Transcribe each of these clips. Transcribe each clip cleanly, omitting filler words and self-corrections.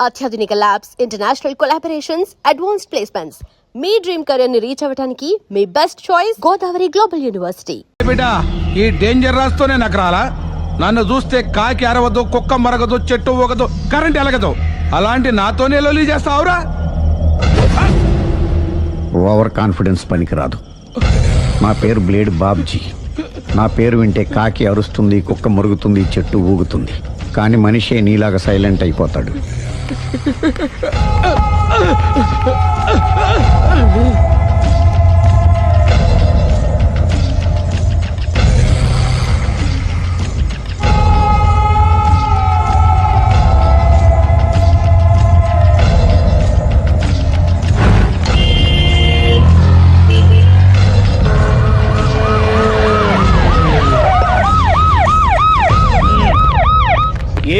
అత్యాధునిక labs, international collaborations, advanced placements. మీ dream career ని రీచ్ అవ్వడానికి మీ best choice Godavari global university. బిడ్డ, ఈ డేంజర్ రాస్తూనే నాకు రాలా? నన్ను చూస్తే కాకి అరవదు, కుక్క మరగదు, చెట్టు ఊగదు, కరెంట్ ఎలగదు. అలాంటి నాతోనే లొలి చేస్తావురా? ఓవర్ కాన్ఫిడెన్స్ పనికిరాదు. నా పేరు బ్లేడ్ బాబ్జీ. నా పేరు వింటే కాకి అరుస్తుంది, కుక్క మురుగుతుంది, చెట్టు ఊగుతుంది. కానీ మనిషే నీలాగా సైలెంట్ అయిపోతాడు.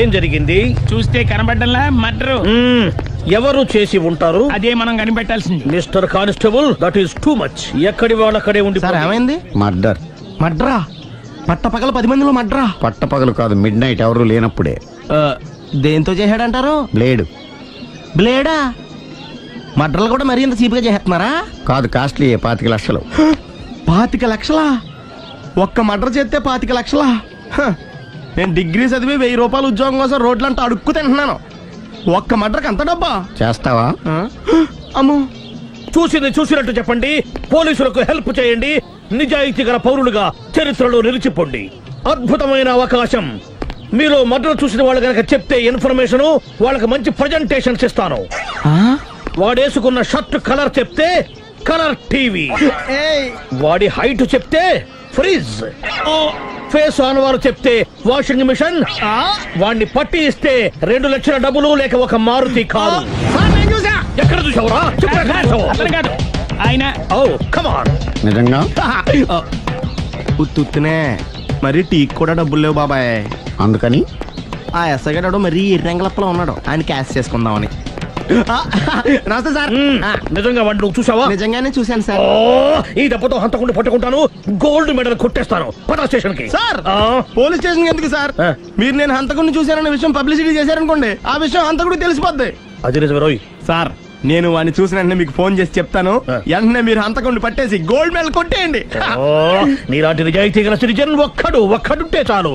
ఏం జరిగింది? చూస్తే కనబడ్డంలా మర్డరు. ఎవరు చేసి ఉంటారు? అదే మనం కనిపెట్టాల్సింది. Mister constable, that is too much. ఎక్కడి వాళ్ళక్కడే ఉండి. సార్ ఏమైంది? మర్డర్. మడ్రా? పట్టపగల 10 మందిలో మడ్రా? పట్టపగలు కాదు, మిడ్ నైట్ ఎవరు లేనప్పుడే. దేంతో చేశాడంటారు? బ్లేడ్. బ్లేడా? మడ్రలు కూడా మరీ ఇంత చీప్గా చేస్తున్నారా? కాదు, కాస్ట్లీ 25 లక్షలు. 25 లక్షలా? ఒక్క మడ్ర చేస్తే 25 లక్షలా? నేను డిగ్రీ చదివి 1000 రూపాయలు ఉద్యోగం కోసం రోడ్లంతా అడుక్కు తింటున్నాను. ఒక్క మడ్రకు అంత డబ్బా? చేస్తావా? అమ్మో. చూసింది చూసినట్టు చెప్పండి. పోలీసులకు హెల్ప్ చేయండి. నిజాయితీ గల పౌరులుగా చరిత్రలో నిలిచిపోండి. అద్భుతమైన అవకాశం. మీలో మర్డర్ చూసిన వాళ్ళు కనుక చెప్తే ఇన్ఫర్మేషన్, వాళ్ళకి మంచి ప్రజెంటేషన్స్ ఇస్తాను. వాడేసుకున్న షర్ట్ కలర్ చెప్తే కలర్ టీవీ, వాడి హైట్ చెప్తే ఫ్రిజ్, ఫేస్ ఆన్ వారు చెప్తే వాషింగ్ మిషన్, వాడిని పట్టి ఇస్తే 2 లక్షల డబ్బులు లేక ఒక మారుతి కారు. ఎక్కడ చూసావురా? కాదు ఆయన. Oh come on. నిజంగా? ఉత్తునే మరి టీకి కూడా డబ్బులు లేవు బాబాయ్. అందుకని ఆ ఎస్ఐ గారు మరీ ఎర్రంగలప్పలో ఉన్నాడు. ఆయన క్యాష్ చేసుకుందామని. నమస్తే సార్. నిజంగా వాడిని నువ్వు చూసావా? నిజంగానే చూశాను సార్. ఈ దెబ్బతో హంతకుండా పట్టుకుంటాను, గోల్డ్ మెడల్ కొట్టేస్తాను. పటా స్టేషన్ కి. సార్, పోలీస్ స్టేషన్ ఎందుకు సార్? మీరు నేను హంతకుడిని చూశానన్న విషయం పబ్లిసిటీ చేశారనుకోండి, ఆ విషయం హంతకుడికి తెలిసిపోద్ది. అది నిజమే రోయ్. సార్, నేను వాడిని చూసిన వెంటనే మీకు ఫోన్ చేసి చెప్తాను. వెంటనే మీరు హంతకుడిని పట్టేసి గోల్డ్ మెడల్ కొట్టేయండి. నీలాంటి నిజాయితీ గల సిటిజన్ ఒక్కడుంటే చాలు.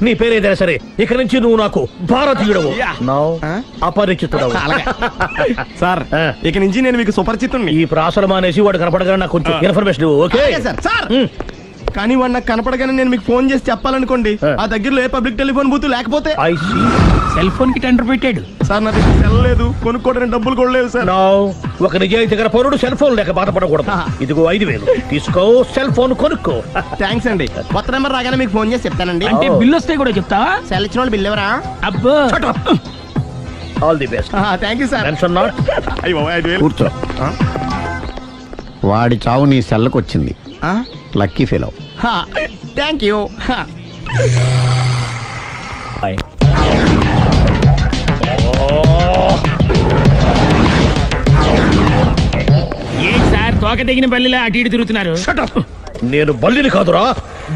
నీ పేరేదైనా సరే, ఇక నుంచి నువ్వు నాకు భారతీయుడవు, అపరిచితుడవు. సార్, ఇక నుంచి నేను మీకు సుపరిచితుడిని. ఈ ప్రాసలు మానేసి వాడు కనపడగానే నాకు కొంచెం ఇన్ఫర్మేషన్. Okay sir. కానీ వాడు నాకు కనపడగానే నేను మీకు ఫోన్ చేసి చెప్పాలనుకోండి, ఆ దగ్గరలో ఏ పబ్లిక్ టెలిఫోన్ బూత్ లేకపోతే. సెల్ ఫోన్ కి టెండర్ పెట్టాడు సార్. నా దగ్గర సెల్ లేదు, కొనుక్కోవడానికి డబ్బులు కూడా లేవు సార్. ఒక నిజాయితీ గల పౌరుడు సెల్ ఫోన్ లేక బాధపడకూడదు. ఇదిగో 5000 తీసుకో, సెల్ ఫోన్ కొనుక్కో. థ్యాంక్స్ అండి. కొత్త నెంబర్ రాగానే మీకు ఫోన్ చేసి చెప్తానండి. అంటే బిల్లు వస్తే కూడా చెప్తావా? సెల్ ఇచ్చిన వాళ్ళు బిల్ ఎవరా? అబ్బో. All the best. Thank you sir. Tension not. కూర్చో. వాడి చావు నీ సెల్లకు వచ్చింది. Lucky fellow. Thank you. ఏం సార్, తోక తెగిన బల్లిలా అటు ఇటు తిరుగుతున్నారు? నేను బల్లిని కాదురా,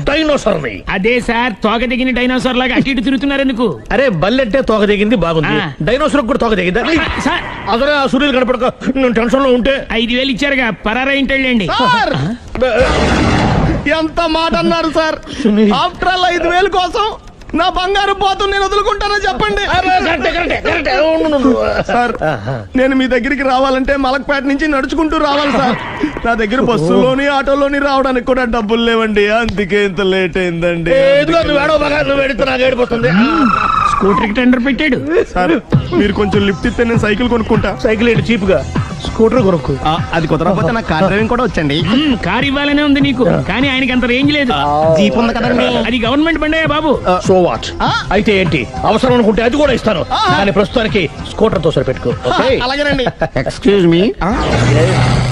డైనోసార్ని. అదే సార్, తోక తెగిన డైనోసార్ లాగా అటు ఇటు తిరుగుతున్నారు ఎందుకు? అరే, బల్లెట్టే తోక దిగింది బాగుంది, డైనోసార్ కూడా తోక దిగిందా? సార్, అదరే ఆ సూర్యులు కనపడక నేను టెన్షన్ లో ఉంటే 5000 ఇచ్చారుగా, పరారా ఇంటండి. ఎంత మాట అన్నారు సార్? ఆఫ్టర్ ఆల్ 5000 కోసం నా బంగారు పోతు నేను వదులుకుంటానని చెప్పండి సార్. నేను మీ దగ్గరికి రావాలంటే మలక్పేట నుంచి నడుచుకుంటూ రావాలి సార్. నా దగ్గర బస్సులోని ఆటోలోని రావడానికి కూడా డబ్బులు లేవండి. అందుకే ఇంత లేట్ అయిందండి. స్కూటర్ కి టెండర్ పెట్టాడు సార్. మీరు కొంచెం లిఫ్ట్ ఇస్తే నేను సైకిల్ కొనుక్కుంటా. సైకిల్ ఏంటి చీప్ గా? స్కూటర్ కొనుక్కు. అది కుదరకపోతే నాకు కార్ డ్రైవింగ్ కూడా వచ్చండి. కార్ ఇవ్వాలనే ఉంది నీకు, కానీ ఆయనకి అంత రేంజ్ లేదు. జీప్ ఉంది కదండి. అది గవర్నమెంట్ బండే బాబు. So what? అయితే ఏంటి, అవసరం అనుకుంటే అది కూడా ఇస్తాను, కానీ ప్రస్తుతానికి స్కూటర్ తో సరిపెట్టుకో. అలాగేనండి. ఎక్స్క్యూజ్ మీ,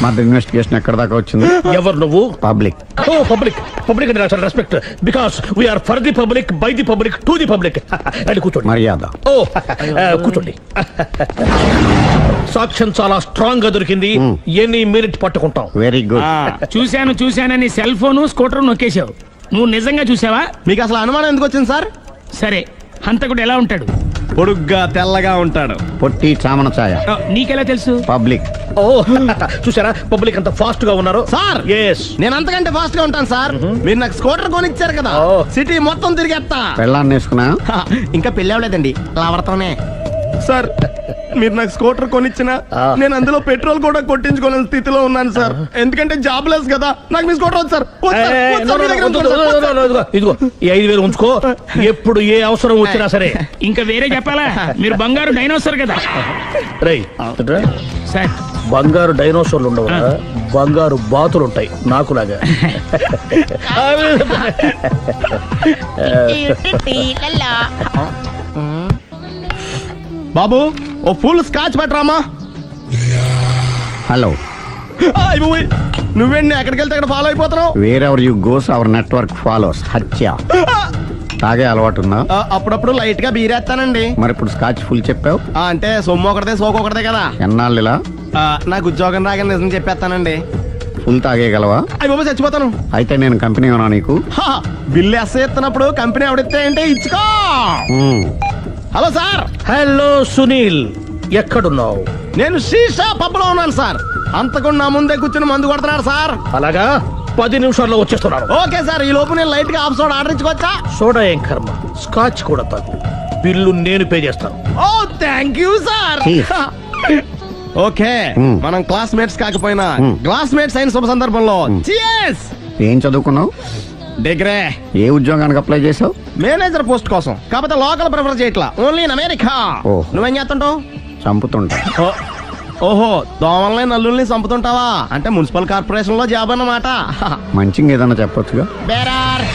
మా ఇన్వెస్టిగేషన్ ఎక్కడ దాకా వచ్చింది? ఎవరు నువ్వు? పబ్లిక్. ఓ పబ్లిక్. పబ్లిక్ అంటే నాకు respect, because we are for the public, by the public, to the public. అది కూర్చోండి. మర్యాద. ఓ కూర్చోండి. సాక్ష్యం చాలా స్ట్రాంగ్ గా దొరికింది. ఎన్ని మినిట్ పట్టుకుంటాం. Very good. చూశానని సెల్ ఫోన్ స్కూటర్ నొక్కేశావు. నువ్వు నిజంగా చూసావా? మీకు అసలు అనుమానం ఎందుకు వచ్చింది సార్? సరే, హంతకుడు ఎలా ఉంటాడు? పొడుగ్గా తెల్లగా ఉంటాడు. పొట్టి చామన ఛాయ. నీకెలా తెలుసు? పబ్లిక్. ఓ చూసారా పబ్లిక్ అంత ఫాస్ట్ గా ఉన్నారు. సార్ ఎస్ నేను అంతకంటే ఫాస్ట్ గా ఉంటాను సార్. మీరు నాకు స్కూటర్ కొనిచ్చారు కదా, ఓ. సిటీ మొత్తం తిరిగేస్తా. పెళ్ళాన్ని వేసుకున్నా. ఇంకా పెళ్ళి అవ్వలేదండి, లావర్తోనే. సార్ మీరు నాకు స్కూటర్ కొనిచ్చిన నేను అందులో పెట్రోల్ కూడా కొట్టించుకోలేని స్థితిలో ఉన్నాను సార్. ఎందుకంటే జాబ్ లెస్ కదా, నాకు మీ స్కూటర్ వద్దు సార్. వద్దు సార్, వద్దు సార్, మీ దగ్గర ఉంచుకోండి సార్. వద్దు సార్. ఇదిగో ఈ 5,000 ఉంచుకో, ఎప్పుడు ఏ అవసరం వచ్చినా సరే. ఇంకా వేరే చెప్పాలా? మీరు బంగారు డైనోసార్ కదా రేయ్ సార్. బంగారు డైనోసార్లు ఉండవు, బంగారు బాతులు ఉంటాయి నాకులాగా. బాబు ఓ ఫుల్ స్కాచ్ పట్టరామా. హలో. నువ్వేంటి ఎక్కడికి వెళ్తే అక్కడ ఫాలో అయిపోతున్నావు? Wherever you goes our network follows. హత్య. తాగే అలవాటు ఉందా? అప్పుడప్పుడు లైట్ గా బీరేస్తానండి. మరి ఇప్పుడు స్కాచ్ ఫుల్ చెప్పావు. అంటే సొమ్ము ఒకటిదే సోకు ఒకటిదే కదా. ఎన్నాళ్ళు ఇలా? నాకు ఉద్యోగం రాగానే నిజం చెప్పేస్తానండి. ఫుల్ తాగేయగలవా? అయ్యి బాబు చచ్చిపోతాను. అయితే నేను కంపెనీ ఉన్నా నీకు. బిల్లు ఎస్ ఎత్తినప్పుడు కంపెనీ ఎవడితే అంటే ఇచ్చుకో. మ్మ్. Hello sir. హలో సునీల్, ఎక్కడున్నావు? నేను శీషా పబ్లో ఉన్నాను సార్. అంతకుండా నా ముందే కూర్చుని మందు కొడుతున్నాడు సార్. అలాగా 10 నిమిషాల్లో వచ్చేస్తున్నాను. ఓకే సార్, ఈ లోపు నేను లైట్ గా ఆఫ్ సోడా ఆర్డర్ ఇచ్చుకోవచ్చా? సోడా ఏం కర్మ, స్కాచ్ కూడా తాగు. బిల్లు నేను పే చేస్తాను. Oh thank you sir. Cheers. Okay మనం క్లాస్మేట్స్ కాకపోయినా క్లాస్మేట్స్ అయిన శుభ సందర్భంలో cheers. ఏం చదువుకున్నావు? డిగ్రీ. ఏ ఉద్యోగానికి అప్లై చేసావు? మేనేజర్ పోస్ట్ కోసం, కాకపోతే లోకల్ ప్రిఫర్ చేయట్లా, ఓన్లీ ఇన్ అమెరికా. ఓ. నువ్వేం చేస్తుంటావు? చంపుతుంటా. ఓహో, దోమల్ని నల్లుల్ని చంపుతుంటావా? అంటే మున్సిపల్ కార్పొరేషన్ లో జాబ్ అన్నమాట. మంచిగా ఏదన్నా చెప్పొచ్చుగా. బేరార్.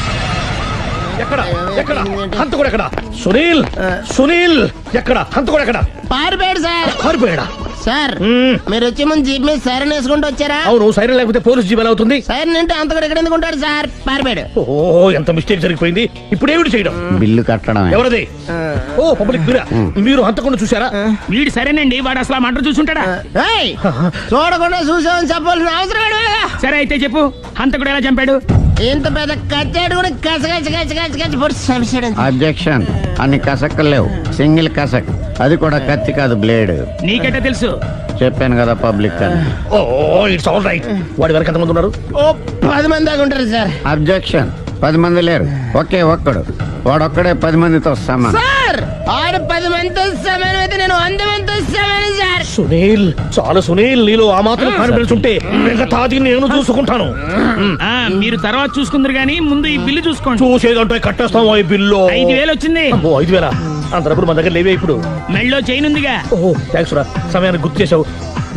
ఎక్కడ ఎక్కడ హంతకుడు ఎక్కడ? సునీల్, సునీల్ ఎక్కడ? హంతకుడు ఎక్కడ? పారిపోయాడు సార్. పారిపోయాడా? సార్ మీరు వచ్చే ముందు జీప్ మీద సైరన్ వేసుకుంటూ వచ్చారా? అవును, సైరన్ లేకపోతే పోలీస్ జీవన్ అవుతుంది. సైరన్ అంటే అంతకుడు ఎక్కడ ఎందుకు ఉంటాడు సార్? పారిపోయాడు. ఓ ఎంత మిస్టేక్ జరిగిపోయింది. ఇప్పుడు ఏమిటి చేయడం? బిల్లు కట్టడమే. ఎవరది? ఓ పబ్లిక్ మీరా? మీరు హంతకుండా చూసారా? వీడు సరేనండి, వాడు అసలు ఆ మంట చూసుంటాడా? ఏయ్, చూడకుండా చూసామని చెప్పాల్సిన అవసరం లేదు. సరే అయితే చెప్పు, హంతకుడు ఎలా చంపాడు? ఇంత పెద్ద కచ్చాడు కూడా కచ్చ పొడి చంపేశాడు. అబ్జెక్షన్. అన్ని కసక్కలు లేవు, సింగిల్ కసక్. అది కూడా కత్తి కాదు, బ్లేడ్. నీకెట్టా తెలుసు? చెప్పాను కదా పబ్లిక్ అని. Oh it's all right. వాడి వరకు ఎంతమంది ఉన్నారు? ఓ 10 మంది దాకా ఉంటారు సార్. అబ్జెక్షన్. 10 మంది లేరు, ఒకే ఒక్కడు. వాడొక్కడే 10 మందితో సమానం. సార్ ఆడు 10 మందితో సమానం అయితే నేను 100 మందితో సమానం సార్. సునీల్, చాలు సునీల్, నీలో ఆ మాత్రం కాన్ఫిడెన్స్ ఉంటే మిగతాది నేను చూసుకుంటాను. ఆ మీరు తర్వాత చూసుకుందరు గానీ ముందు ఈ బిల్లు చూసుకోండి. చూసేదంటే కట్టేస్తాము ఈ బిల్లు. 5,000 వచ్చింది. అమ్మో 5,000? అంత డబ్బులు మన దగ్గర లేవే ఇప్పుడు. మెళ్ళో చైన్ ఉందిగా. ఓహో థ్యాంక్స్ రా, సమయానికి గుర్తు చేసావు.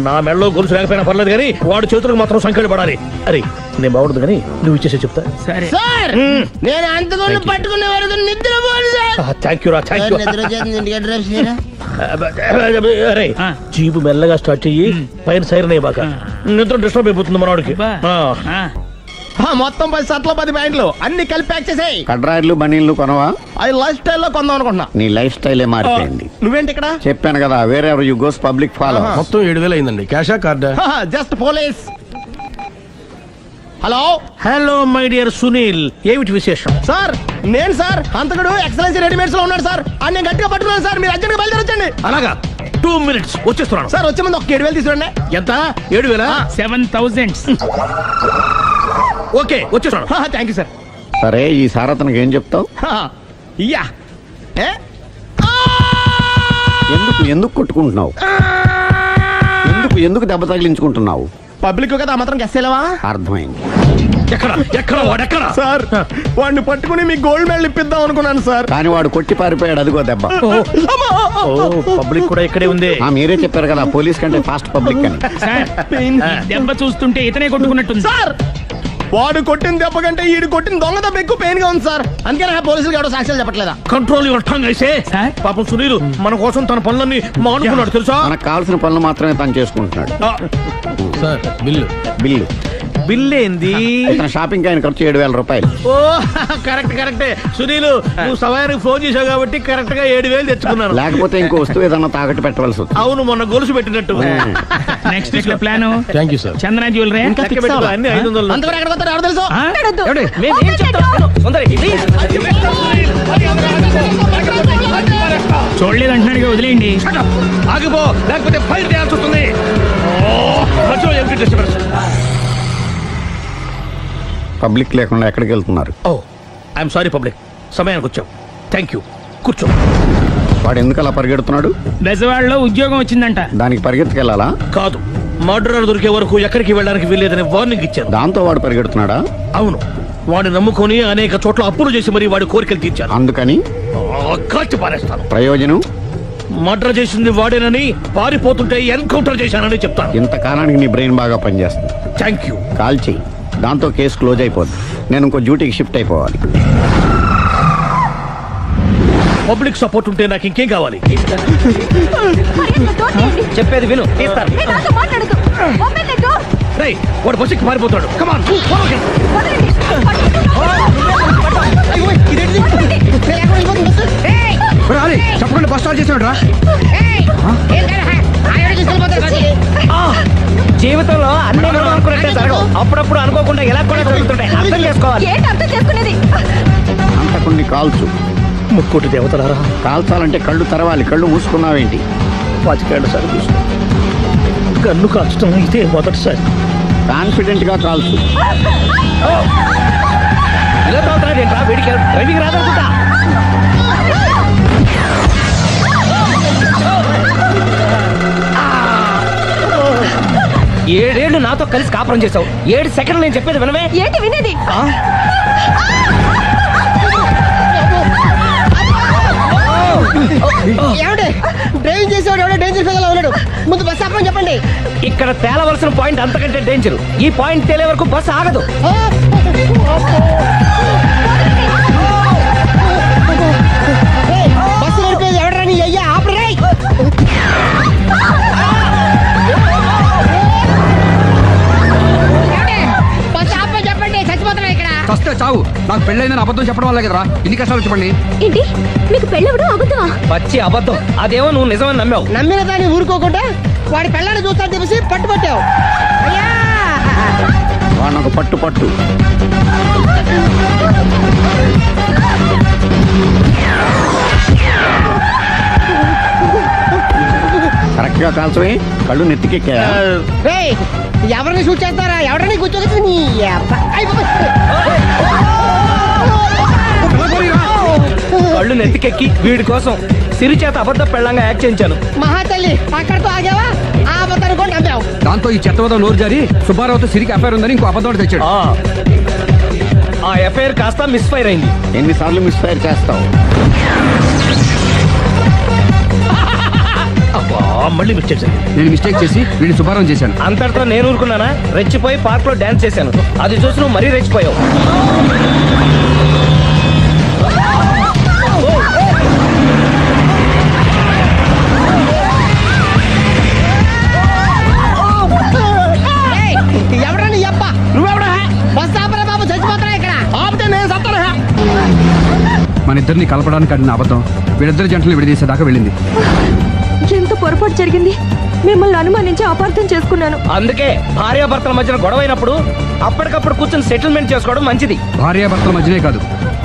నా మెడలో గొలుసు లేకపోయినా పర్లేదు కానీ వాడి చేతులకు మాత్రం సంఖ్యలు పడాలి. అరే నేను బాగుండదు కానీ నువ్వు ఇచ్చేసే చెప్తా. సరే సార్ నేను అంతకుండా పట్టుకునే వరకు నిద్రపోను సార్. థ్యాంక్ యూ రా, థ్యాంక్ యూ. నిద్ర చేస్తుంది, ఇంటికి అడ్రస్ చేయరా? అరే ఆ. జీపు మెల్లగా స్టార్ట్ చెయ్యి, పైన సైరన్ అయ్యాక నిద్ర డిస్టర్బ్ అయిపోతుంది మనవాడికి. బా. ఆ. ఆ, మొత్తం 10 షర్ట్లు 10 ప్యాంట్లు అన్ని కలిపి ప్యాక్ చేసేయ్. కడ్రాయిలు బనీళ్లు కొనవా? అది లైఫ్ స్టైల్లో కొందాం అనుకుంటున్నా. నీ లైఫ్ స్టైలే మారిపోయింది. నువ్వేంటి ఇక్కడ? చెప్పాను కదా, వేరే ఎవరు యు గోస్ పబ్లిక్ ఫాలో. మొత్తం 7,000 అయిందండి. క్యాషా కార్డా? Just police. Hello hello my dear Sunil, ఏమిటి విశేషం? సార్ నేను సార్ అంతకుడు ఎక్సలెన్సీ రెడీమేడ్స్ లో ఉన్నాడు సార్. అని నేను గట్టిగా పట్టుకున్నాను సార్. మీరు అర్జెంట్గా బయలుదేరొచ్చండి. అలాగా 2 minutes వచ్చేస్తున్నాను. సార్ వచ్చే ముందు ఒక 7,000 తీసుకోండి. ఎంత? 7,000? 7,000. ఓకే వచ్చేస్తున్నాను. Thank you sir. సరే, ఈ సార్ అతనికి ఏం చెప్తావు? ఇయ్యా ఏ? ఎందుకు కొట్టుకుంటున్నావు? ఎందుకు దెబ్బ తగిలించుకుంటున్నావు? పబ్లిక్ కదా ఆ మాత్రం గెస్సేలేవా? అర్థమైంది. ఎక్కడ ఎక్కడ వాడెక్కడ? సార్ వాడిని పట్టుకుని మీ గోల్డ్ మెడల్ ఇప్పిద్దాం అనుకున్నాను సార్. కానీ వాడు కొట్టి పారిపోయాడు, అదిగో దెబ్బ. పబ్లిక్ కూడా ఇక్కడే ఉంది. మీరే చెప్పారు కదా పోలీస్ కంటే ఫాస్ట్ పబ్లిక్ అని. సార్ ఈ దెబ్బ చూస్తుంటే ఇతనే కొట్టుకున్నట్టుంది. సార్ వాడు కొట్టిన దెబ్బ కంటే ఈడు కొట్టిన దొంగ దెబ్బ ఎక్కువ పెయిన్ గా ఉంది సార్. అందుకే నా పోలీసులు ఎవడో సాక్ష్యాలు చెప్పట్లేదా? కంట్రోల్ యువర్ టంగ్ అయితే. సార్? పాపం సునీల్ మన కోసం తన పనులన్నీ మానుకున్నాడు తెలుసా? మనకు కావాల్సిన పనులు మాత్రమే తను చేసుకుంటున్నాడు. Sir bill. బిల్లు బిల్ ఏంది? ఇతను షాపింగ్ ఆయన ఖర్చు 7,000 రూపాయలు. ఓ కరెక్ట్ కరెక్టే సునీల్, నువ్వు సమయానికి ఫోన్ చేసావు కాబట్టి కరెక్ట్ గా 7,000 తెచ్చుకున్నాను. లేకపోతే ఇంకో వస్తువు ఏదన్నా తాకట్టు పెట్టవలసి వస్తుంది. అవును, మొన్న గొలుసు పెట్టినట్టు. Next week plan thank you sir. Chandana jewellery. లెక్క పెట్టుకో, అన్ని 500. అంతవరకు ఎక్కడ పోతారు ఎవరు తెలుసు? ఏమండి? మేము ఏం చెప్తాం? తొందరగా, please. చూడలేదు అంటున్నాడు, వదిలేయండి. Shut up! ఆగిపో, లేకపోతే ఫైర్ చేయాల్సి వస్తుంది. మధ్యలో ఏమిటి disturbance? పబ్లిక్ లేకుండా ఎక్కడికి వెళ్తున్నారు? ఐఎమ్ సారీ పబ్లిక్, సమయానికి వచ్చాం. థ్యాంక్ యూ, కూర్చో. వాడు ఎందుకు అలా పరిగెడుతున్నాడు? బెజవాడలో ఉద్యోగం వచ్చిందంట. దానికి పరిగెత్తుకెళ్ళాలా? కాదు, మర్డరర్ దొరికే వరకు ఎక్కడికి వెళ్ళడానికి వీల్లేదని వార్నింగ్ ఇచ్చాను. దాంతో వాడు పరిగెడుతున్నాడా? అవును, వాడిని నమ్ముకొని అనేక చోట్ల అప్పులు చేసి మరి వాడి కోరికలు తీర్చాను. అందుకని కాల్చి పారేస్తాను. ప్రయోజనం? మర్డర్ చేసింది వాడేనని, పారిపోతుంటే ఎన్కౌంటర్ చేశానని చెప్తాను. ఇంతకాలానికి నీ బ్రెయిన్ బాగా పనిచేస్తుంది. Thank you. కాల్ చెయ్యి, దాంతో కేసు క్లోజ్ అయిపోద్ది. నేను ఇంకో డ్యూటీకి షిఫ్ట్ అయిపోవాలి. పబ్లిక్ సపోర్ట్ ఉంటే నాకు ఇంకేం కావాలి? చెప్పేది విను, తీస్తారు. రేయ్, వాడు బస్సుకి పారిపోతాడు. కమాన్, చెప్పకుండా బస్ స్టార్ట్ చేసాడు రా. జీవితంలో అన్ని మనం అనుకున్నట్టే జరగవు. అప్పుడప్పుడు అనుకోకుండా ఎలా కూడా జరుగుతుంటాయి. అర్థం చేసుకోవాలి. అంతకుని కాల్చు. ముక్కోటి దేవతలారా, కాల్చాలంటే కళ్ళు తెరవాలి. కళ్ళు మూసుకున్నావేంటి? 25 సార్లు చూసిన గన్ను కాల్చడం ఇదే మొదటిసారి. కాన్ఫిడెంట్ గా కాల్చు. ఇలా తోతున్నాడు ఏంట్రా? వీడికి డ్రైవింగ్ రాదనుకుంటా. ఏడేళ్లు నాతో కలిసి కాపురం చేసావు. 7 సెకండ్లు నేను చెప్పేది వినవే. ఏంటి వినేది? డ్రైవింగ్ చేసేవాడు ఎవడో డేంజర్ ఫెలో ఉన్నాడు. ముందు బస్ ఆపమని చెప్పండి. ఇక్కడ తేలవలసిన పాయింట్ అంతకంటే డేంజర్. ఈ పాయింట్ తేలే వరకు బస్ ఆగదు. బస్సు నడిపేది ఎవడరా నీ అయ్యా? ఆపరే. బస్ ఆపమని చెప్పండి, చచ్చిపోతున్నా ఇక్కడ. ఫస్ట్ చావు. నాకు పెళ్ళైందని అబద్ధం చెప్పడం వల్ల కదరా ఇన్ని కష్టాలు చెప్పండి. ఏంటి మీకు పెళ్ళవడం అబద్ధమా? పచ్చి అబద్ధం. అదేమో నువ్వు నిజమని నమ్మావు. నమ్మిన దాన్ని ఊరుకోకుండా వాడి పెళ్ళాన్ని చూస్తాను తెలిసి పట్టుపట్టావు. అయ్యా వాడిని ఒక పట్టు పట్టు. కరెక్ట్ గా కాల్చవే. కళ్ళు నెత్తికెక్కా? రేయ్, ఎవరిని షూట్ చేస్తారా? ఎవరిని కూర్చోగచ్చు నీ అబ్బ. అయ్ బాబోయ్. కళ్ళు నెత్తికెక్కి వీడి కోసం సిరి చేత అబద్ధ పెళ్ళంగా యాక్ట్ చేయించాను. మహాతల్లి, అక్కడితో ఆగావా? ఆ అబద్ధాన్ని కూడా నమ్మావు. దాంతో ఈ చెత్తవద నోరు జారి సుబ్బారావుతో సిరికి అఫైర్ ఉందని ఇంకో అబద్ధం తెచ్చాడు. ఆ ఎఫ్ఐఆర్ కాస్త మిస్ఫైర్ అయింది. ఎన్నిసార్లు మిస్ఫైర్ చేస్తావు? మళ్ళీ మిస్ చేశాను. నేను మిస్టేక్ చేసి వీడిని సుబ్బారావు చేశాను. అంతటితో నేను ఊరుకున్నానా? రెచ్చిపోయి పార్క్ లో డాన్స్ చేశాను. అది చూసి నువ్వు మరీ రెచ్చిపోయావు. ఏయ్, ఎవరా నీ అబ్బ? నువ్వెవడా? బస్ ఆపరా బాబు, చచ్చిపోతారా ఇక్కడ. ఆపితే నేను సత్తారా? మన ఇద్దరిని కలపడానికి అడిగిన అబద్ధం వీళ్ళిద్దరి జంటలు విడదీసేదాకా వెళ్ళింది. ఎంత పొరపాటు జరిగింది. మిమ్మల్ని అనుమానించి అపార్థం చేసుకున్నాను. అందుకే భార్యాభర్తల మధ్యన గొడవైనప్పుడు అప్పటికప్పుడు కూర్చొని సెటిల్మెంట్ చేసుకోవడం మంచిది. భార్యాభర్తల మధ్యనే కాదు,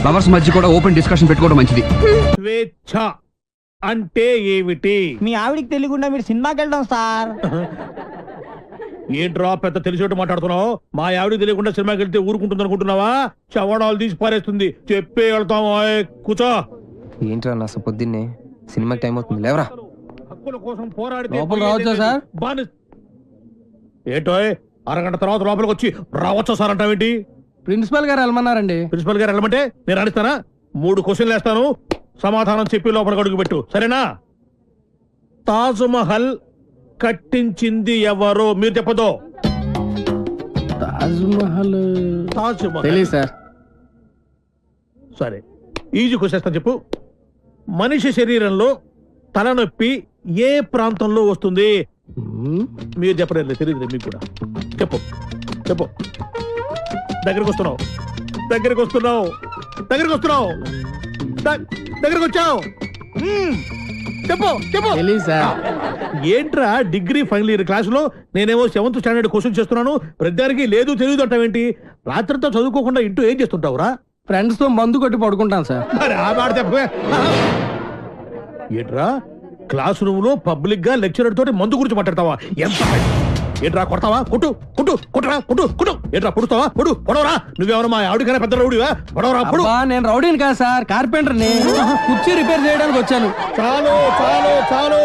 లవర్స్ మధ్య కూడా ఓపెన్ డిస్కషన్ పెట్టుకోవడం మంచిది. స్వేచ్ఛ అంటే ఏమిటి? మీ ఆవిడికి తెలియకుండా మీరు సినిమాకి వెళ్ళడం సార్. ఏంట్రా పెద్ద తెలిసేట్టు మాట్లాడుతున్నావు? మా ఆవిడ తెలియకుండా సినిమాకి వెళ్తే ఊరుకుంటుంది అనుకుంటున్నావా? చవడాలు తీసి పారేస్తుంది. చెప్పే వెళ్తాం. కూర్చో. ఏంట్రా నా పొద్దున్నే సినిమాకి టైం అవుతుంది, లేవరా. హక్కుల కోసం పోరాడితే లోపల రావచ్చా సార్? ఏంటో అరగంట తర్వాత లోపలికి వచ్చి రావచ్చా సార్ అంటావేంటి? ప్రిన్సిపల్ గారు వెళ్ళమన్నారండి. ప్రిన్సిపల్ గారు వెళ్ళమంటే నేను అడిస్తానా? 3 క్వశ్చన్లు వేస్తాను, సమాధానం చెప్పి లోపలికి అడుగు పెట్టు, సరేనా? తాజ్ మహల్ కట్టించింది ఎవరో మీరు చెప్పదో. తాజ్ మహల్ తాజ్ మహల్ తెలియదు సార్. సరే, ఈజీ క్వశ్చన్ చెప్పు. మనిషి శరీరంలో తలనొప్పి ఏ ప్రాంతంలో వస్తుంది? మీరు చెప్పలేదు, తెలియదు మీకు కూడా. చెప్పు చెప్పు. దగ్గరకు వస్తున్నావు, దగ్గరకు వస్తున్నావు, దగ్గరకు వస్తున్నావు, దగ్గరకు వచ్చావు. చెప్పు చెప్పు. ఏంట్రా డిగ్రీ ఫైనల్ ఇయర్ క్లాసులో నేనేమో 7th స్టాండర్డ్ క్వశ్చన్ చేస్తున్నాను, ప్రతిదానికి లేదు తెలియదు అంటావేంటి? రాత్రితో చదువుకోకుండా ఇంటూ ఏం చేస్తుంటావురా? ఫ్రెండ్స్ తో మందు కొట్టి పడుకుంటాను సార్. మరి ఆ మాట చెప్పే. ఏంట్రా క్లాస్ రూమ్ లో పబ్లిక్ గా లెక్చరర్ తోటి మందు గురించి మాట్లాడతావా? ఎంత ఏంట్రా కొడతావా? కొట్టు కొట్టు కొట్టరా కొట్టు కొట్టు. ఏంట్రా పొడుస్తావా? పొడు పొడవరా. నువ్వెవరు మా ఆవిడకైనా పెద్ద రౌడివా? పొడవరా పొడు. నేను రౌడీని కాదు సార్, కార్పెంటర్ని. కుర్చీ రిపేర్ చేయడానికి వచ్చాను. చాలు చాలు చాలు.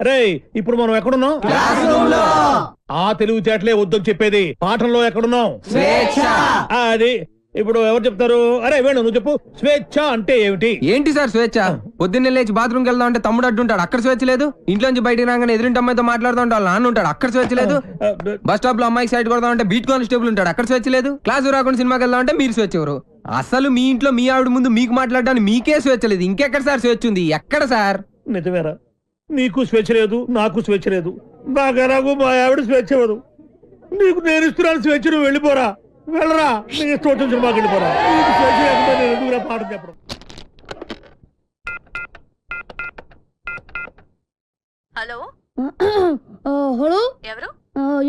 రే ఇప్పుడు మనం ఎక్కడున్నాం? ఆ తెలివితేటలే వద్దని చెప్పేది. పాఠంలో ఎక్కడున్నాం? అది ఇప్పుడు ఎవరు చెప్తారు? అరే వేణు నువ్వు చెప్పు. స్వేచ్ఛ అంటే ఏమిటి? ఏంటి సార్ స్వేచ్ఛ? పొద్దున్నే లేచి బాత్రూమ్కి వెళ్దాం అంటే తమ్ముడు అడ్డుంటాడు, అక్కడ స్వేచ్ఛ లేదు. ఇంట్లోంచి బయటికి రాగానే ఎదురింటి అమ్మాయితో మాట్లాడుతూ ఉంటాడు, నాన్న ఉంటాడు, అక్కడ స్వేచ్ఛ లేదు. బస్ స్టాప్ లో అమ్మాయికి సైడ్ కొడదాం అంటే బీట్ కానిస్టేబుల్ ఉంటాడు, అక్కడ స్వేచ్ఛ లేదు. క్లాసు రాకుండా సినిమాకి వెళ్దాం అంటే మీరు స్వేచ్ఛ ఎవరు? అసలు మీ ఇంట్లో మీ ఆవిడ ముందు మీకు మాట్లాడడానికి మీకే స్వేచ్ఛ లేదు, ఇంకెక్కడ సార్ స్వేచ్ఛ ఉంది? ఎక్కడ సార్? నిజమేరా, నీకు స్వేచ్ఛ లేదు, నాకు స్వేచ్ఛ లేదు. నాకు మా ఆవిడ స్వేచ్ఛ ఇవ్వదు. నీకు నేను ఇస్తున్నాను స్వేచ్ఛ, నువ్వు వెళ్ళిపోరా. వెళ్ళరా, నీ ఇష్టం వచ్చిన సినిమాకి వెళ్ళిపోరా. నీకు స్వేచ్ఛ లేకపోతే నేను ఎందుకురా పాఠం చెప్పడం? హలో హలో, ఎవరు?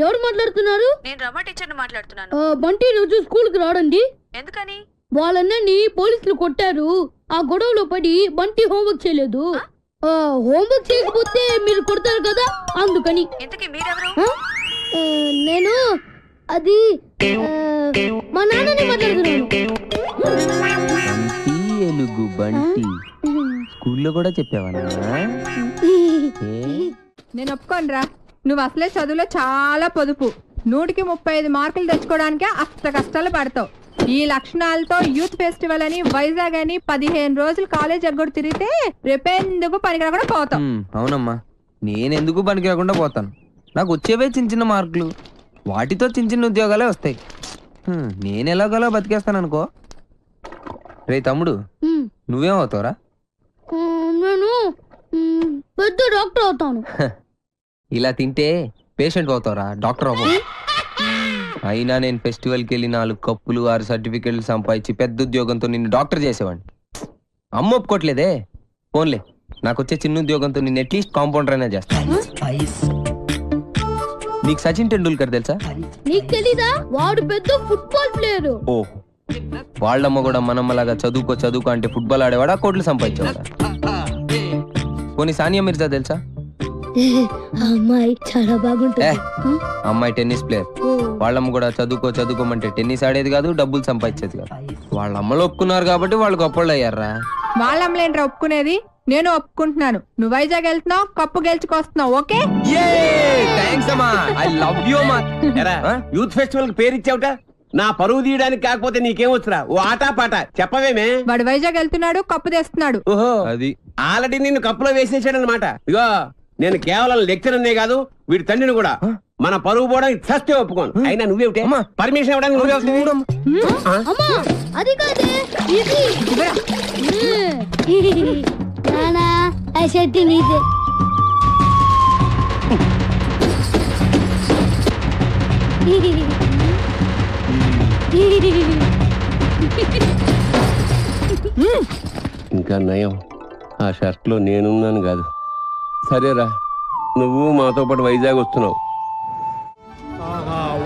ఎవరు మాట్లాడుతున్నారు? నేను రమ టీచర్ని మాట్లాడుతున్నాను. బంటి రోజు స్కూల్ కి రాడండి. ఎందుకని? వాళ్ళన్నీ పోలీసులు కొట్టారు. ఆ గొడవలో పడి బంటి హోంవర్క్ చేయలేదు. హోంవర్క్ చేయకపోతే మీరు కొడతారు కదా, అందుకని. ఇంతకీ మీరెవరు? నేను అది మా నాన్నని మాట్లాడుతున్నాను. ఎలుగు బంటి స్కూల్లో కూడా చెప్పావా? నేను ఒప్పుకోనరా. నువ్వు అసలే చదువులో చాలా పొదుపు. 100కి 35 మార్కులు తెచ్చుకోవడానికే అష్ట కష్టాలు పడతావు. ఈ లక్షణాలతో యూత్ ఫెస్టివల్ అని వైజాగ్ అని 15 రోజులు కాలేజ్ ఎగ్గొడు తిరిగితే రేపెందుకు పనికిరాకుండా పోతావు. అవునమ్మా, నేనెందుకు పనికి రాకుండా పోతాను? నాకు వచ్చేవే చిన్న చిన్న మార్కులు, వాటితో చిన్న చిన్న ఉద్యోగాలే వస్తాయి. నేను ఎలాగోలా బతికేస్తాను అనుకో. రే తమ్ముడు, నువ్వేమవుతావురా? నేను పెద్ద డాక్టర్ అవుతాను. ఇలా తింటే పేషెంట్ అవుతావురా, డాక్టర్ అవ్వవు. అయినా నేను ఫెస్టివల్కి వెళ్ళి 4 కప్పులు 6 సర్టిఫికెట్లు సంపాదించి పెద్ద ఉద్యోగంతో నిన్ను డాక్టర్ చేసేవాడిని. అమ్మ ఒప్పుకోవట్లేదే. ఫోన్లే, నాకు వచ్చే చిన్న ఉద్యోగంతో నిన్ను అట్లీస్ట్ కాంపౌండర్ అయినా చేస్తాను. నీకు సచిన్ టెండూల్కర్ తెలుసా? నీకు తెలీదా? వాడు పెద్ద ఫుట్బాల్ ప్లేయర్. ఓ, వాళ్ళమ్మ కూడా మనమ్మలాగా చదువుకో అంటే ఫుట్బాల్ ఆడేవాడా, కోట్లు సంపాదించేవాడా? పోనీ సానియా మిర్జా తెలుసా? అమ్మాయి చాలా బాగుంటుంది. అమ్మాయి టెన్నిస్ ప్లేయర్. వాళ్ళమ్మ కూడా చదువుకోమంటే టెన్నిస్ ఆడేది కాదు, డబ్బులు సంపాదించేది కాదు. వాళ్ళ అమ్మలు ఒప్పుకున్నారు కాబట్టి వాళ్ళు గొప్పళ్ళు అయ్యారా. వాళ్ళ అమ్మలేంట్రా ఒప్పుకునేది? నేను ఒప్పుకుంటున్నాను. నువ్వు వైజాగ్ వెళ్తున్నావు, కప్పు గెలుచుకొస్తున్నావు. ఓకే, థాంక్స్ అమ్మా, ఐ లవ్ యు అమ్మా. యూత్ ఫెస్టివల్ పేరు ఇచ్చావుట, నా పరువు తీయడానికి కాకపోతే నీకేమొచ్చురా? ఓ ఆటా పాట చెప్పవేమే? వాడు వైజాగ్ వెళ్తున్నాడు, కప్పు తెస్తున్నాడు. ఓహో, అది ఆల్రెడీ నిన్ను కప్పులో వేసేసాడు అనమాట. ఇగో నేను కేవలం లెక్చరర్నే కాదు, వీడి తండ్రిని కూడా. మన పరువు పోవడానికి చస్తే ఒప్పుకోను. అయినా నువ్వేమిటే పర్మిషన్ ఇవ్వడానికి అది కాదే, ఇది నానా ఆ షర్ట్ నీదే. ఇంకా నయం, ఆ షర్ట్ లో నేనున్నాను కాదు. సరేరా, నువ్వు మాతో పాటు వైజాగ్ వస్తున్నావు.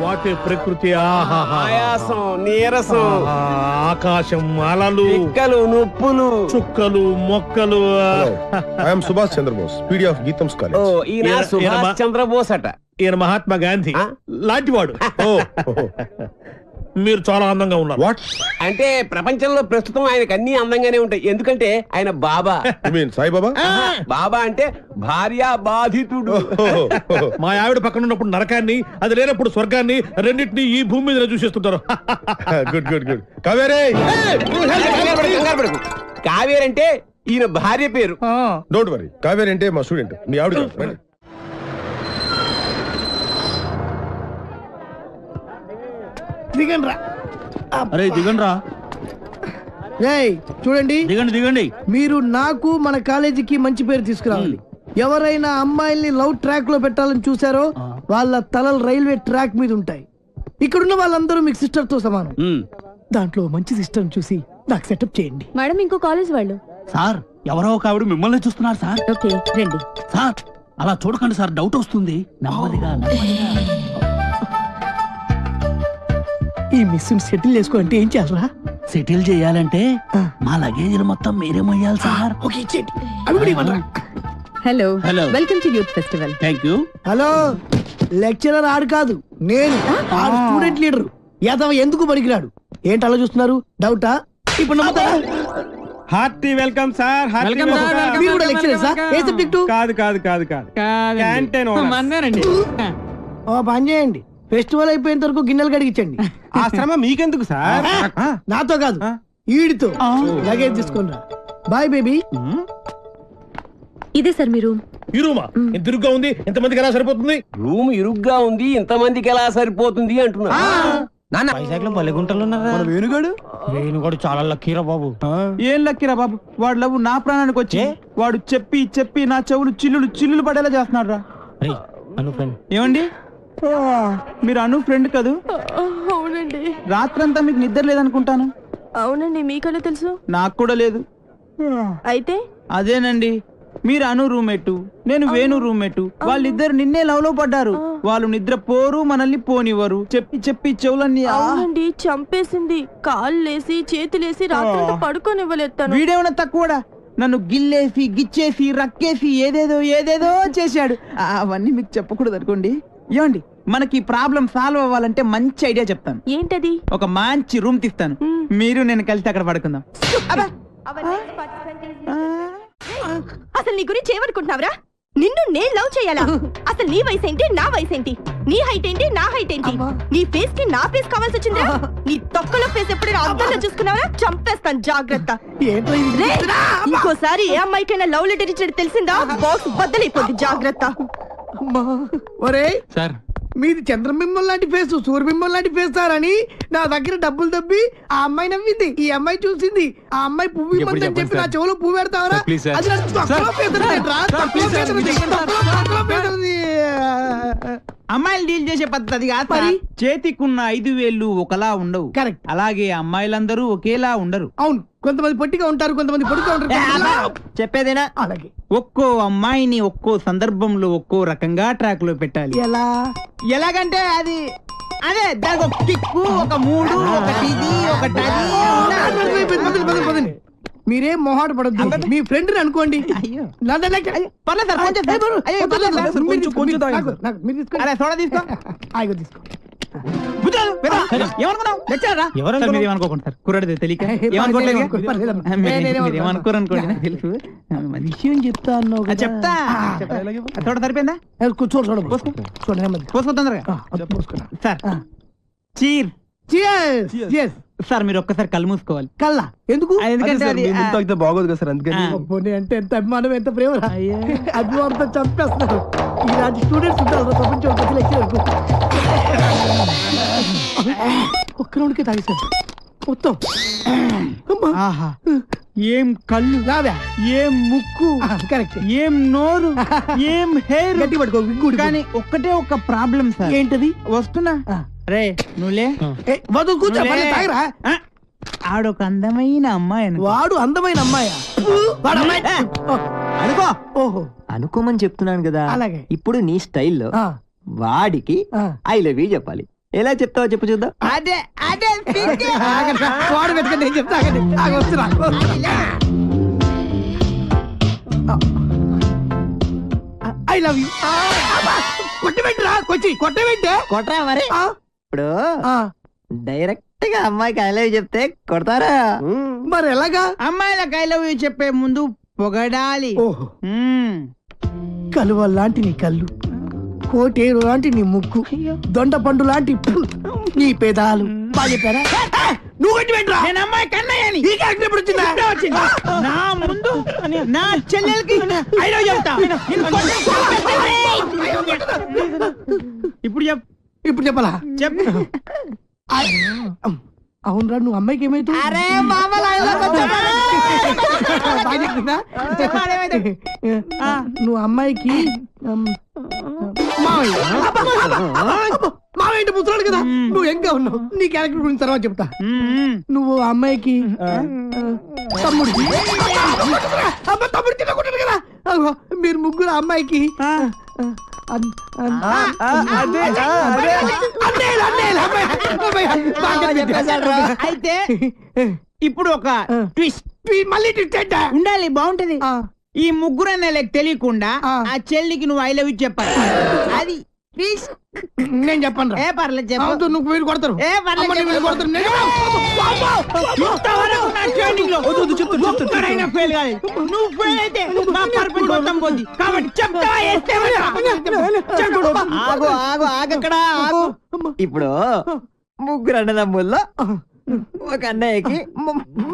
వాటి ప్రకృతి, ఆయాసం, నీరసం, ఆకాశం, అలలు, పిక్కలు, నొప్పులు, చుక్కలు, మొక్కలు. I'm Subhash Chandrabose, PD of GITAM's college. ఈయన సుభాష్ చంద్రబోస్ అట. ఈయన మహాత్మా గాంధీ లాంటివాడు. మీరు చాలా అందంగా ఉన్నారు. వాట్ అంటే ప్రపంచంలో ప్రస్తుతం ఆయనకు అన్ని అందంగానే ఉంటాయి, ఎందుకంటే ఆయన బాబా. సాయిబాబా? బాబా అంటే భార్య బాధితుడు. మా ఆవిడ పక్కన ఉన్నప్పుడు నరకాన్ని, అది లేనప్పుడు స్వర్గాన్ని, రెండింటినీ ఈ భూమి మీద చూసేస్తుంటారు. Good good good. కావేరే, కావేరి అంటే ఈయన భార్య పేరు. డోంట్ వరీ, కావేరి అంటే మా స్టూడెంట్, మీ ఆవిడ. దిగండి రా. అరే దిగండి రా. చూడండి, దిగండి. మీరు నాకు మన కాలేజీకి మంచి పేరు తీసుకురావాలి. ఎవరైనా అమ్మాయిల్ని లవ్ ట్రాక్ లో పెట్టాలని చూసారో వాళ్ళ తలలు రైల్వే ట్రాక్ మీద ఉంటాయి. ఇక్కడున్న వాళ్ళందరూ మీకు సిస్టర్ తో సమానం. దాంట్లో మంచి సిస్టర్ చూసి నాకు సెటప్ చేయండి. మేడం, ఇంకో కాలేజ్ వాళ్ళు. సార్, ఎవరో ఒక ఆవిడ మిమ్మల్ని చూస్తున్నారు సార్. ఓకే, రండి. సార్, అలా చూడకండి సార్, డౌట్ వస్తుంది. నెమ్మదిగా. ఈ మిస్ సెటిల్ చేసుకో అంటే ఏం చేయాలరా? సెటిల్ చేయాలంటే మా లగేజీలు మొత్తం మీరే మొయ్యాలి సార్. ఓకే ఇచ్చేయండి. అవి కూడా ఇవ్వండి. Hello hello. Welcome to youth festival. Thank you. Hello, lecturer ఆడు కాదు, నేను ఆడు స్టూడెంట్ లీడర్. యాదవ ఎందుకు పనికిరాడు? ఏంటి అలా చూస్తున్నారు? డౌటా? ఇప్పుడు నమ్ముతారా? Hearty welcome sir. Welcome, sir. Welcome. మీరు కూడా లెక్చరర్ సార్? ఏ సబ్జెక్టు? కాదు కాదు కాదు కాదు క్యాంటీన్ మన్నారండి. ఓ పని చేయండి, ఫెస్టివల్ అయిపోయేంత వరకు గిన్నెలు కడిగించండి. ఆ శ్రమ మీకెందుకు సార్? నాతో కాదు, ఈడితో. లగేజ్ తీసుకొని రా. Bye baby. ఇదే సార్ మీరు ఈ రూమా ఎంత ఇరుగ్గా ఉంది, ఎంతమందికి ఎలా సరిపోతుంది? రూమ్ ఇరుగ్గా ఉంది, ఇంతమందికి ఎలా సరిపోతుంది అంటున్నా. వైజాగ్ లో బల్లెగుంటలు ఉన్నారా? వేణుగాడు వేణుగాడు చాలా లక్కీరా బాబు. ఏం లక్కీరా బాబు, వాడు లవ్ నా ప్రాణానికి వచ్చి వాడు చెప్పి చెప్పి నా చెవులు చిల్లులు పడేలా చేస్తున్నాడు రా. ఏమండి, మీరు అను ఫ్రెండ్ కదూ? అవునండి. రాత్రంతా మీకు నిద్ర లేదనుకుంటాను. అవునండి, మీకలా తెలుసు? నాకు కూడా లేదు. అయితే అదేనండి, మీరు అను రూమ్మేట్, నేను వేణు రూమ్మేట్. వాళ్ళిద్దరు నిన్నే లవ్ లో పడ్డారు. వాళ్ళు నిద్ర పోరు, మనల్ని పోనివ్వరు. చెప్పి చెప్పి చెవులన్నీ అవునండి, చంపేసింది. కాళ్ళేసి చేతులేసి రాత్రంతా పడుకోనివ్వలేదు. వీడేమన్నా తక్కువడా? నన్ను గిల్లేసి గిచ్చేసి రక్కేసి ఏదేదో చేశాడు. అవన్నీ మీకు చెప్పకూడదు అనుకోండి. ఏమండి, మనకి ప్రాబ్లం సాల్వ్ అవ్వాలంటే మంచి ఐడియా చెప్తాను. ఏంటది? ఒక మంచి రూమ్ తీస్తాను, మీరు నేను కలిసి అక్కడ పడుకుందాం. అసలు నీ గురించి ఏమనుకుంటున్నావురా? నిన్ను నేను లవ్ చేయాలా? అసలు నీ వయసు ఏంటి, నా వయసు ఏంటి? నీ హైట్ ఏంటి, నా హైట్ ఏంటి? నీ ఫేస్ కి నా ఫేస్ కావాల్సి వచ్చిందా? నీ తొక్కలో ఫేస్ ఎప్పుడైనా అద్దంలో చూసుకున్నావరా? చంపేస్తాను, జాగ్రత్త. రేయ్, ఇంకోసారి ఏ అమ్మాయికైనా లవ్ లెటర్ ఇచ్చినట్టు తెలిసిందా బాక్స్ బద్దలైపోద్ది, జాగ్రత్త. ఒరే సార్, మీది చంద్రబింబం లాంటి ఫేస్, సూర్యబింబం లాంటి ఫేస్ సార్ అని నా దగ్గర డబ్బులు దబ్బి ఆ అమ్మాయి నవ్వింది. ఈ అమ్మాయి చూసింది, ఆ అమ్మాయి పువ్వు ఇమ్మందని చెప్పి నా చెవులో పువ్వు పెడతావరా? అది నాకు తొక్కలో పేదరిరా, తొక్కలో పేదరిది, తొక్కలో పేదరిది. అమ్మాయిలు డీల్ చేసే పద్ధతి కాదు మరి. చేతికున్న 5 వేళ్ళు ఒకలా ఉండవు. కరెక్ట్. అలాగే అమ్మాయిలందరూ ఒకేలా ఉండరు. అవును, కొంతమంది పొట్టిగా ఉంటారు, కొంతమంది పొడుగా ఉంటారు. చెప్పేదేనా? అలాగే ఒక్కో అమ్మాయిని ఒక్కో సందర్భంలో ఒక్కో రకంగా ట్రాక్ లో పెట్టాలి. ఎలాగంటే అది అదే దానికి ఒక కిక్కు, ఒక మూడు, ఒక ఇది, ఒకటి అది. మీరేం మొహాట పడద్దు, మీ ఫ్రెండ్ అనుకోండి. కుర్రాడితే తెలియక ఏమనుకోరనుకోండి, తెలుసు. విషయం చెప్తా అన్నావు, చెప్తా. చూడ సరిపోయిందా? పోసుకో తొందరగా సార్. చీర్ సార్, మీరు ఒక్కసారి కళ్ళు మూసుకోవాలి. కల్లా ఎందుకు? ఎందుకంటే అది బాగోదు కదా సార్, అందుకని. అంటే ఎంత అభిమానం, ఎంత ప్రేమ. అభిమానంతో చంపేస్తున్నారు. ఇలాంటి స్టూడెంట్స్ ఉంటారు ప్రపంచం. ఒక్క రౌండ్కే తాగేశారు మొత్తం. ఆహా, ఏం కళ్ళు, ఏం ముక్కు, కరెక్ట్, ఏం నోరు, ఏం హెయిర్. గట్టి పట్టుకో. కానీ ఒక్కటే ఒక ప్రాబ్లం సార్. ఏంటది? వస్తున్నా. రే నువ్వులే, కూర్చో. ఆడొక అందమైన అమ్మాయి. వాడు అందమైన అమ్మాయా? అనుకో. ఓహో, అనుకోమని చెప్తున్నాను కదా. అలాగే. ఇప్పుడు నీ స్టైల్లో వాడికి ఐ లవ్ యూ చెప్పాలి. ఎలా చెప్తావో చెప్పు చూద్దాం. అదే అదే వాడు పెట్టుకుని నేను చెప్తా. వస్తున్నా. I love you. కొట్టబెట్టరా, కొట్టబెట్టే కొట్టరా మరి. ఇప్పుడు డైరెక్ట్ గా అమ్మాయికి ఐ లవ్ యూ చెప్తే కొడతారా? మరి ఎలాగా? అమ్మాయిలకు ఐ లవ్ యూ చెప్పే ముందు పొగడాలి. ఓహో, కలువ లాంటి నీ కళ్ళు, కోటేరు లాంటి నీ ముక్కు, దొండ పండు లాంటి నీ పేదాలు. బాగా చెప్పారా? నువ్వు కట్టి పెట్టరా. నేను అమ్మాయి కన్నయ్యని. ఈ క్యారెక్టర్ ఎప్పుడు వచ్చిందా? నా ముందు నా చెల్లెలకి ఐ లవ్ చెప్తా. ఇప్పుడు ఇప్పుడు చెప్పాలా? చెప్పు. అవునరా, నువ్వు అమ్మాయికి ఏమైతుంది? నువ్వు అమ్మాయికి మావేంటి ముసలాడు కదా, నువ్వు ఎంగా ఉన్నావు. నీ క్యారెక్టర్ గురించి తర్వాత చెప్తా. నువ్వు అమ్మాయికి తమ్ముడు తినకుంటాడు కదా. మీరు ముగ్గురు అమ్మాయికి అయితే ఇప్పుడు ఒక ట్విస్ట్ మళ్ళీ twist ఏంటా? ఉండాలి, బాగుంటది. ఈ ముగ్గురు అన్నలకు తెలియకుండా ఆ. ఆ చెల్లికి నువ్వు ఐ లవ్ యూ చెప్పాలి. అది twist. నేను చెప్పను ఏ పర్లేదు చెప్పు. అవును, నువ్వు మీరు కొడతారు ఏ పర్లేదు అమ్మ, మీరు కొడతారు. నేను ఇంతవరకు నా training లో ఒక్కడైనా fail కాలేదు. నువ్వు fail అయితే మా పర్పస్ మొత్తం పోద్ది. కాబట్టి చెప్తావా, వేస్తావా? ఆగు ఆగు ఆగక్కడ ఆగు. ఇప్పుడు ముగ్గురు అన్నదమ్ముల్లో ఒక అన్నయ్యకి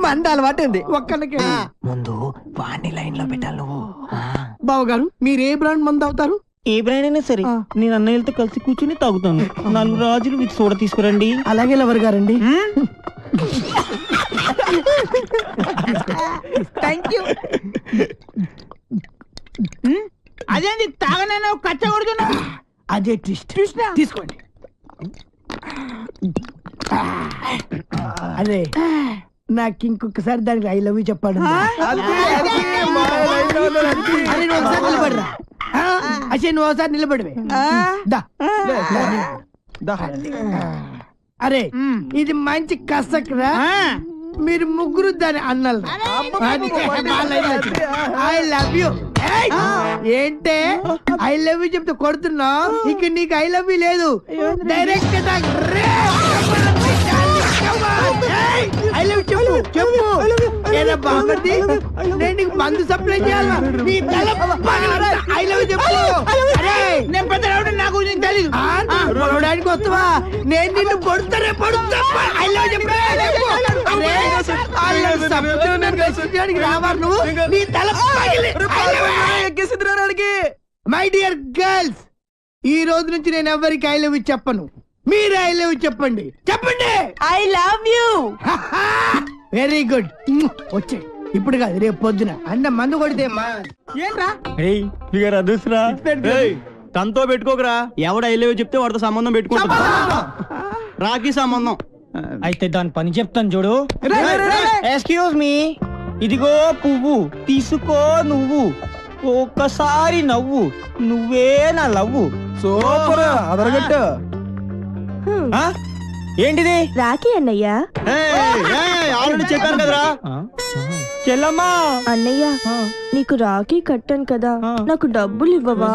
మంద అలవాటు ఉంది. ఒక్కడికే ముందు వాణ్ణి లైన్ లో పెట్టాలి నువ్వు. బావగారు మీరు ఏ బ్రాండ్ మంది అవుతారు? ఏ బ్రాండ్ అయినా సరే నేను అన్నయ్యలతో కలిసి కూర్చుని తాగుతాను. 4 రాజులు విత్ సోడా తీసుకురండి. అలాగే లవర్ గారండి. Thank you. అదేంటి తాగనైనా కచ్చ కొడుతున్నా? అదే ట్విస్ట్. తీసుకోండి. అదే నాకు ఇంకొకసారి దానికి ఐ లవ్ యూ చెప్పాడు. అరే నువ్వు ఒకసారి నిలబడరా. అసలు నువ్వు ఒకసారి నిలబడివే. అరే ఇది మంచి కసక్రా. మీరు ముగ్గురు దాని అన్నలు. I love you. ఏంటే ఐ లవ్ యూ చెప్తే కొడుతున్నావు? ఇక నీకు ఐ లవ్ యూ లేదు. డైరెక్ట్ ఐ లవ్ చెప్పు చెప్పు. ఏదో బాగుంది. నేను నీకు మందు సప్లై చేయాలా? నీ తల ఐ లవ్ చెప్పు. నేను పెద్ద రౌడీ, నాకు నీకు తెలీదు. పొడవడానికి వస్తావా? నేను నిన్ను పొడుతానే పొడుతా. ఐ లవ్ చెప్పు. రావాలి నువ్వు. నీ తల మై డియర్ గర్ల్స్, ఈ రోజు నుంచి నేను ఎవరికి ఐ లవ్ యూ చెప్పను. మీరు ఐ లవ్ యూ చెప్పండి. చెప్పండి I love you. Very good. వచ్చే ఇప్పుడు కాదు, రేపు పొద్దున అన్న మందు కొడితే ఏంట్రా అదృశ్రా తనతో పెట్టుకోకరా. ఎవడ ఐ లవ్ యూ చెప్తే వాడితో సంబంధం పెట్టుకుంటా. రాఖీ సంబంధం. అయితే దాని పని చెప్తాను చూడు. ఎక్స్క్యూజ్ మీ, ఇదిగో పువ్వు తీసుకో నువ్వు. ఒక్కసారి నవ్వు, నువ్వే నా లవ్వు. సూపర్ అదరగట్టు. ఏంటిది? రాఖీ అన్నయ్య. ఆల్రెడీ చెప్పాను కదరా. చెల్లమ్మా, అన్నయ్య నీకు రాఖీ కట్టాను కదా, నాకు డబ్బులు ఇవ్వవా?